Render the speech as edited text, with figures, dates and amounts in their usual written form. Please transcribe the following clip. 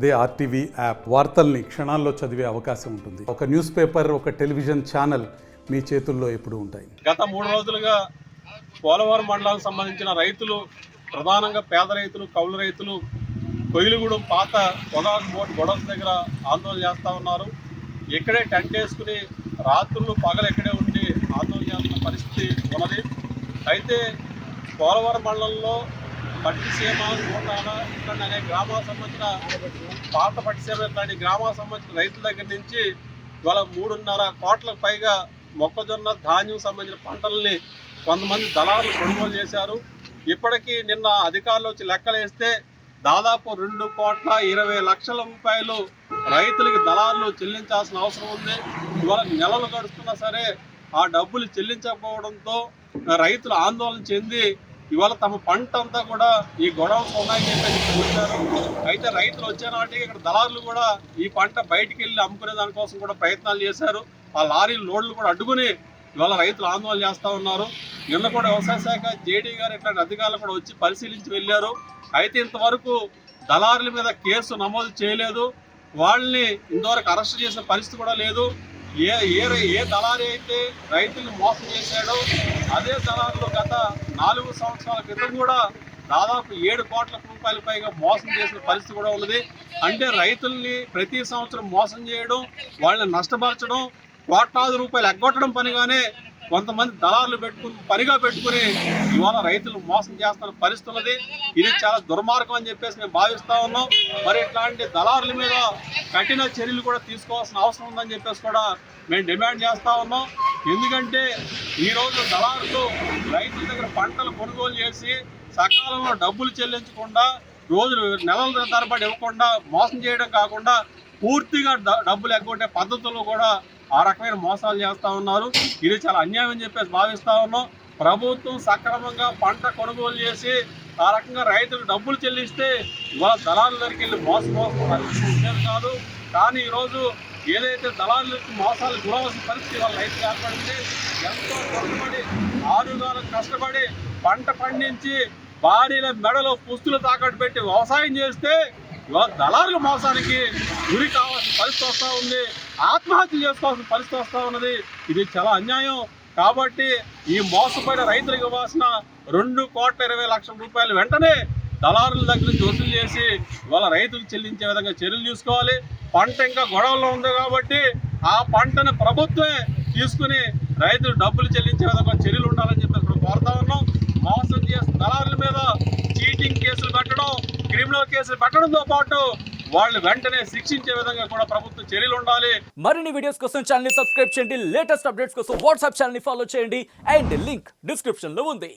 అదే RTV app వార్తల్ని క్షణాల్లో చదివే అవకాశం ఉంటుంది. ఒక న్యూస్ పేపర్, ఒక టెలివిజన్ ఛానల్ మీ చేతుల్లో ఎప్పుడూ ఉంటాయి. గత 3 రోజులుగా పోలవరం మండలానికి సంబంధించిన రైతులు, ప్రధానంగా పేద రైతులు, కౌలు రైతులు కొయిలుగూడెం పాత పొగాకు బోర్డు గొడవల దగ్గర ఆందోళన చేస్తూ ఉన్నారు. ఇక్కడే టెంట్ వేసుకుని రాత్రులు పగలు ఇక్కడే ఉండి ఆందోళన చేస్తున్న పరిస్థితి ఉన్నది. అయితే పోలవరం మండలంలో పట్టిసీమ, కోటాల ఇట్లాంటి అనేక గ్రామాలకు సంబంధించిన పాత పట్టిసీమ ఇట్లాంటి గ్రామాలకు సంబంధించిన రైతుల దగ్గర నుంచి ఇవాళ 3.5 కోట్లకు పైగా మొక్కజొన్న, ధాన్యం సంబంధించిన పంటల్ని కొంతమంది దళారులు కొనుగోలు చేశారు. ఇప్పటికీ నిన్న అధికారులు వచ్చి లెక్కలు వేస్తే దాదాపు 2,20,00,000 రూపాయలు రైతులకి దళారులు చెల్లించాల్సిన అవసరం ఉంది. ఇవాళ నెలలు గడుస్తున్నా సరే ఆ డబ్బులు చెల్లించకపోవడంతో రైతులు ఆందోళన చెంది ఇవాళ తమ పంట అంతా కూడా ఈ గొడవలు ఉన్నాయని చెప్పేసి వచ్చారు. అయితే రైతులు వచ్చే నాటికి ఇక్కడ దళారులు కూడా ఈ పంట బయటికి వెళ్ళి అమ్ముకునే దానికోసం కూడా ప్రయత్నాలు చేశారు. ఆ లారీలు లోడ్లు కూడా అడ్డుకుని ఇవాళ రైతులు ఆందోళన చేస్తూ ఉన్నారు. నిన్న కూడా వ్యవసాయ శాఖ జేడీ గారు ఇట్లాంటి అధికారులు కూడా వచ్చి పరిశీలించి వెళ్ళారు. అయితే ఇంతవరకు దళారుల మీద కేసు నమోదు చేయలేదు. వాళ్ళని ఇంతవరకు అరెస్ట్ చేసిన పరిస్థితి కూడా లేదు. ఏ దళారి అయితే రైతులను మోసం చేశాడో అదే దళారులు గత 4 సంవత్సరాల క్రితం కూడా దాదాపు 7 కోట్ల రూపాయల పైగా మోసం చేసిన పరిస్థితి కూడా ఉన్నది. అంటే రైతుల్ని ప్రతి సంవత్సరం మోసం చేయడం, వాళ్ళని నష్టపరచడం, కోట్లాది రూపాయలు ఎగ్గొట్టడం పనిగానే కొంతమంది దళారులు పనిగా పెట్టుకుని ఇవాళ రైతులు మోసం చేస్తున్న పరిస్థితి ఉన్నది. ఇది చాలా దుర్మార్గం అని చెప్పేసి మేము భావిస్తూ ఉన్నాం. మరి ఇట్లాంటి దళారుల మీద కఠిన చర్యలు కూడా తీసుకోవాల్సిన అవసరం ఉందని చెప్పేసి కూడా మేము డిమాండ్ చేస్తూ ఉన్నాం. ఎందుకంటే ఈరోజు దళారులు రైతుల దగ్గర పంటలు కొనుగోలు చేసి సకాలంలో డబ్బులు చెల్లించకుండా, నెలల తరబడి ఇవ్వకుండా మోసం చేయడం కాకుండా పూర్తిగా డబ్బులు ఎగ్గొట్టే పద్ధతుల్లో కూడా ఆ రకమైన మోసాలు చేస్తూ ఉన్నారు. ఇది చాలా అన్యాయం అని చెప్పేసి భావిస్తూ ఉన్నాం. ప్రభుత్వం సక్రమంగా పంట కొనుగోలు చేసి ఆ రకంగా రైతులకు డబ్బులు చెల్లిస్తే ఇవాళ దళారుల దగ్గరికి వెళ్ళి మోసం ఉండేది కాదు. కానీ ఈరోజు ఏదైతే దళారులకు మోసాలు గురవలసిన పరిస్థితి వాళ్ళ రైతులు ఏర్పడింది. ఎంతో కష్టపడి 6 నెలలు కష్టపడి పంట పండించి భారీల మెడలో పుస్తులు తాకట్టు పెట్టి వ్యవసాయం చేస్తే ఇవాళ దళారుల మోసానికి గురి కావాల్సిన పరిస్థితి వస్తూ ఉంది. ఆత్మహత్య చేసుకోవాల్సిన పరిస్థితి వస్తూ ఉన్నది. ఇది చాలా అన్యాయం. కాబట్టి ఈ మోసపోయిన రైతులకు ఇవ్వాల్సిన 2,20,00,000 రూపాయలు వెంటనే దళారుల దగ్గర నుంచి వసూలు చేసి ఇవాళ రైతులకు చెల్లించే విధంగా చర్యలు తీసుకోవాలి. పంట ఇంకా గొడవల్లో ఉంది కాబట్టి ఆ పంటను ప్రభుత్వమే తీసుకుని రైతులు డబ్బులు చెల్లించే విధంగా చర్యలు ఉండాలని చెప్పి ఇప్పుడు కోరుతా ఉన్నాం. మోసం చేసిన దళారుల మీద చీటింగ్ కేసులు పెట్టడం, క్రిమినల్ కేసులు పెట్టడంతో పాటు వాళ్ళు వెంటనే శిక్షించే విధంగా కూడా ప్రభుత్వం చర్యలు ఉండాలి. మరిన్ని వీడియోస్ కోసం ఛానల్ ని సబ్స్క్రైబ్ చేయండి. లేటెస్ట్ అప్డేట్స్ కోసం వాట్సాప్ ఛానల్ ని ఫాలో చేయండి. అండ్ లింక్ డిస్క్రిప్షన్ లో ఉంది.